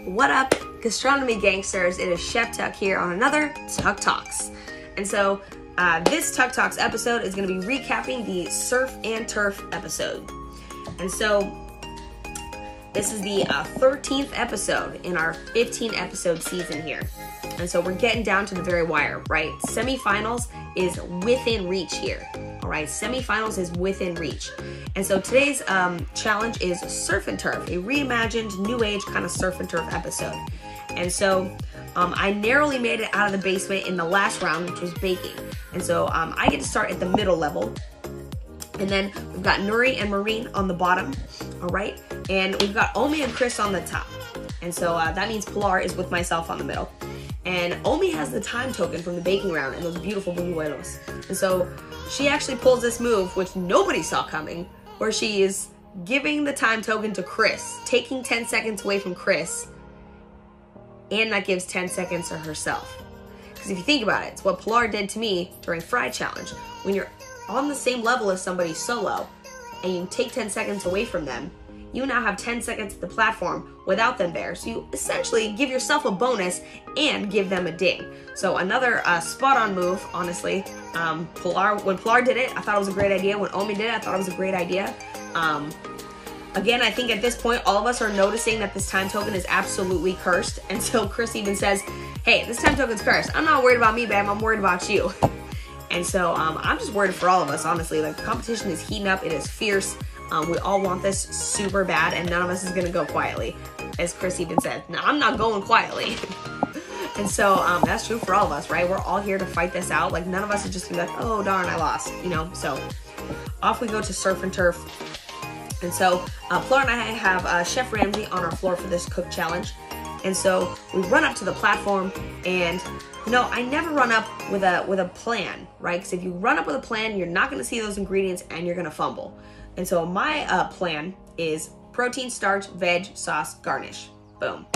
What up, Gastronomy Gangsters? It is Chef Tuck here on another Tuck Talks. And so this Tuck Talks episode is going to be recapping the Surf and Turf episode. And so this is the 13th episode in our 15 episode season here. And so we're getting down to the very wire, right? Semifinals is within reach here. All right, semifinals is within reach. And so today's challenge is Surf and Turf, a reimagined new age kind of Surf and Turf episode. And so I narrowly made it out of the basement in the last round, which was baking. And so I get to start at the middle level. And then we've got Nuri and Marine on the bottom, all right? And we've got Omi and Chris on the top. And so that means Pilar is with myself on the middle. And Omi has the time token from the baking round and those beautiful buñuelos. And so she actually pulls this move, which nobody saw coming, where she is giving the time token to Chris, taking 10 seconds away from Chris, and that gives 10 seconds to herself. Because if you think about it, it's what Pilar did to me during Fry Challenge. When you're on the same level as somebody solo, and you take 10 seconds away from them, you now have 10 seconds at the platform without them there. So you essentially give yourself a bonus and give them a ding. So another spot on move, honestly. When Pilar did it, I thought it was a great idea. When Omi did it, I thought it was a great idea. Again, I think at this point, all of us are noticing that this time token is absolutely cursed. And so Chris even says, hey, this time token's cursed. I'm not worried about me, babe. I'm worried about you. And so I'm just worried for all of us, honestly. Like, the competition is heating up. It is fierce. We all want this super bad, and none of us is going to go quietly. As Chris even said, no, I'm not going quietly. And so that's true for all of us, right? We're all here to fight this out. Like, none of us are just going to be like, oh, darn, I lost, you know? So off we go to Surf and Turf. And so Pilar and I have Chef Ramsay on our floor for this cook challenge. And so we run up to the platform, and you know, I never run up with a plan, right? Because if you run up with a plan, you're not going to see those ingredients and you're going to fumble. And so my plan is protein, starch, veg, sauce, garnish. Boom.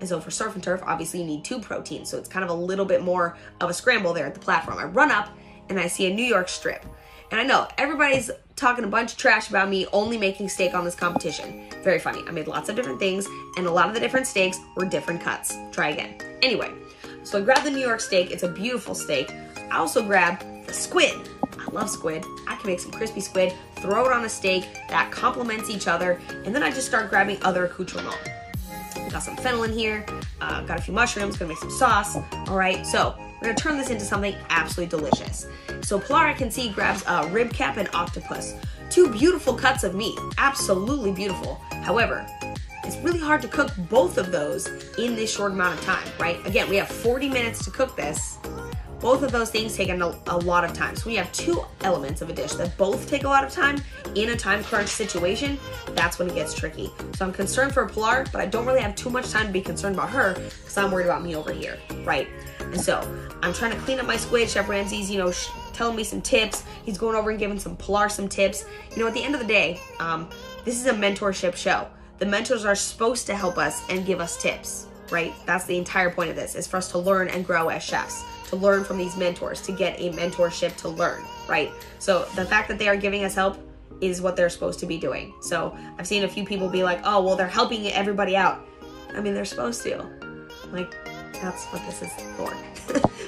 And so for Surf and Turf, obviously you need 2 proteins. So it's kind of a little bit more of a scramble there at the platform. I run up and I see a New York strip. And I know everybody's talking a bunch of trash about me only making steak on this competition. Very funny. I made lots of different things, and a lot of the different steaks were different cuts. Try again. Anyway, so I grabbed the New York steak. It's a beautiful steak. I also grabbed the squid. I love squid. I can make some crispy squid, throw it on a steak that complements each other, and then I just start grabbing other accoutrements. Got some fennel in here, got a few mushrooms, gonna make some sauce. All right, so we're gonna turn this into something absolutely delicious. So Pilar, I can see, grabs rib cap and octopus. 2 beautiful cuts of meat, absolutely beautiful. However, it's really hard to cook both of those in this short amount of time, right? Again, we have 40 minutes to cook this. Both of those things take a lot of time. So when you have 2 elements of a dish that both take a lot of time in a time crunch situation, that's when it gets tricky. So I'm concerned for Pilar, but I don't really have too much time to be concerned about her because I'm worried about me over here, right? And so I'm trying to clean up my squid. Chef Ramsay's, you know, telling me some tips. He's going over and giving Pilar some tips. You know, at the end of the day, this is a mentorship show. The mentors are supposed to help us and give us tips, right? That's the entire point of this, is for us to learn and grow as chefs, to learn from these mentors, to get a mentorship to learn, right? So the fact that they are giving us help is what they're supposed to be doing. So I've seen a few people be like, oh, well, they're helping everybody out. I mean, they're supposed to. Like, that's what this is for.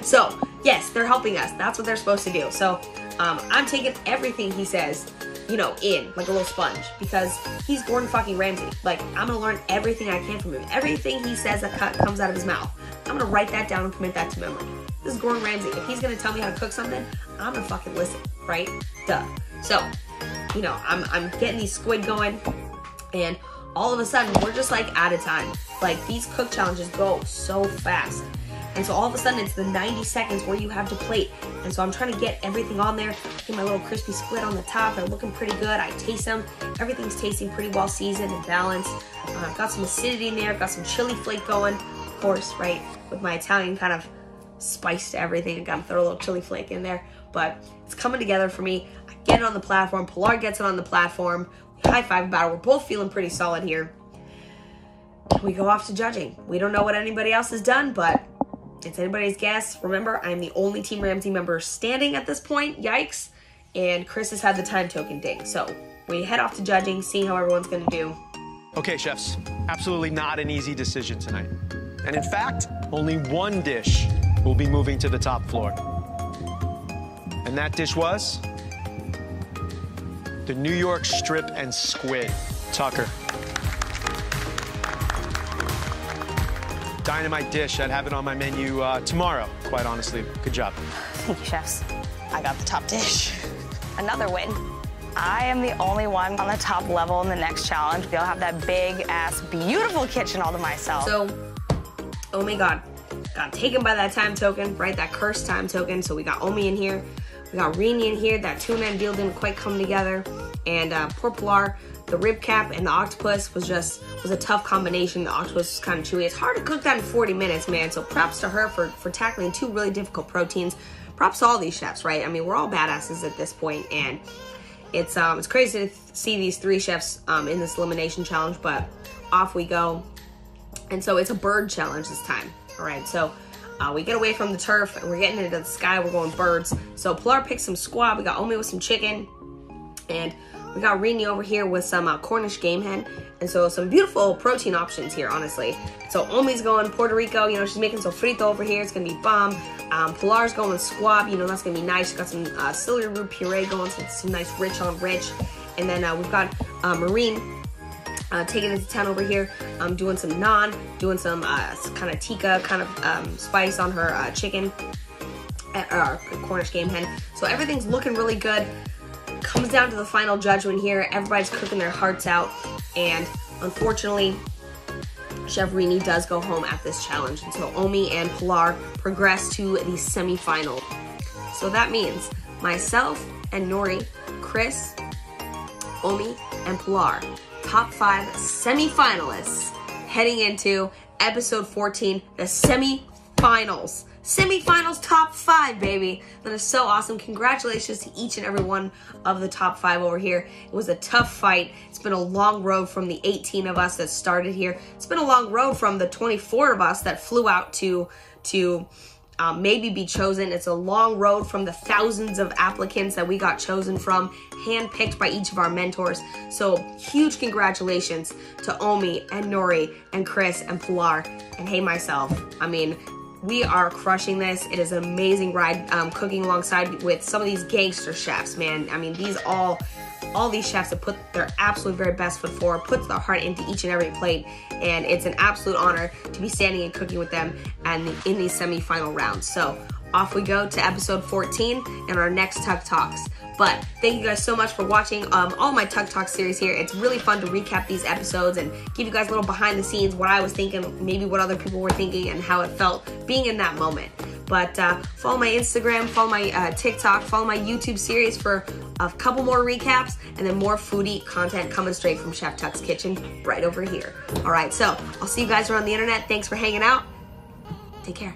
So yes, they're helping us. That's what they're supposed to do. So I'm taking everything he says, you know, in like a little sponge, because he's Gordon fucking Ramsay. Like, I'm gonna learn everything I can from him. Everything he says that comes out of his mouth, I'm gonna write that down and commit that to memory. This is Gordon Ramsay. If he's gonna tell me how to cook something, I'm gonna fucking listen, right? Duh. So, you know, I'm getting these squid going, and all of a sudden we're just like out of time. Like, these cook challenges go so fast. And so all of a sudden it's the 90 seconds where you have to plate. And so I'm trying to get everything on there, get my little crispy squid on the top. They're looking pretty good. I taste them. Everything's tasting pretty well seasoned and balanced. I've got some acidity in there. I've got some chili flake going, of course, right? With my Italian kind of spice to everything. I gotta throw a little chili flake in there. But it's coming together for me. I get it on the platform. Pilar gets it on the platform. We high five about it. We're both feeling pretty solid here. We go off to judging. We don't know what anybody else has done, but it's anybody's guess. Remember, I'm the only Team Ramsay member standing at this point. Yikes. And Chris has had the time token ding. So we head off to judging, seeing how everyone's going to do. Okay, chefs, absolutely not an easy decision tonight. And in fact, only one dish will be moving to the top floor. And that dish was the New York strip and squid. Tucker. Dynamite dish. I'd have it on my menu tomorrow, quite honestly. Good job. Thank you, chefs. I got the top dish. Another win. I am the only one on the top level in the next challenge. They'll have that big-ass, beautiful kitchen all to myself. So, Omi got taken by that time token, right? That cursed time token. So we got Omi in here. We got Rini in here. That tuna and deal didn't quite come together. And poor Pilar, the rib cap and the octopus was a tough combination. The octopus was kind of chewy. It's hard to cook that in 40 minutes, man. So props to her for tackling two really difficult proteins. Props to all these chefs, right? I mean, we're all badasses at this point, and it's crazy to see these three chefs in this elimination challenge, but off we go. And so it's a bird challenge this time. All right, so we get away from the turf and we're getting into the sky. We're going birds. So Pilar picked some squab. We got Omi with some chicken, and we got Rini over here with some Cornish game hen. And so some beautiful protein options here, honestly. So Omi's going Puerto Rico. You know, she's making sofrito over here. It's going to be bomb. Pilar's going squab. You know, that's going to be nice. She's got some celery root puree going, so some nice rich on rich. And then we've got Marine taking it to 10 over here, doing some naan, doing some kind of tikka kind of spice on her chicken, Cornish game hen. So everything's looking really good. Comes down to the final judgment here. Everybody's cooking their hearts out, and unfortunately, Chef Rini does go home at this challenge. And so Omi and Pilar progress to the semi-final. So that means myself and Nori, Chris, Omi, and Pilar, top 5 semi-finalists heading into episode 14, the semi-finals. Semi-finals top 5, baby. That is so awesome. Congratulations to each and every one of the top 5 over here. It was a tough fight. It's been a long road from the 18 of us that started here. It's been a long road from the 24 of us that flew out to maybe be chosen. It's a long road from the thousands of applicants that we got chosen from, handpicked by each of our mentors. So huge congratulations to Omi and Nori and Chris and Pilar and hey, myself. I mean, we are crushing this. It is an amazing ride cooking alongside with some of these gangster chefs, man. I mean, these all these chefs have put their absolute very best foot forward, put their heart into each and every plate, and it's an absolute honor to be standing and cooking with them and in these semi-final rounds. So off we go to episode 14 and our next Tuck Talks. But thank you guys so much for watching all my Tuck Talk series here. It's really fun to recap these episodes and give you guys a little behind the scenes, what I was thinking, maybe what other people were thinking, and how it felt being in that moment. But follow my Instagram, follow my TikTok, follow my YouTube series for a couple more recaps, and then more foodie content coming straight from Chef Tuck's kitchen right over here. All right, so I'll see you guys around the internet. Thanks for hanging out. Take care.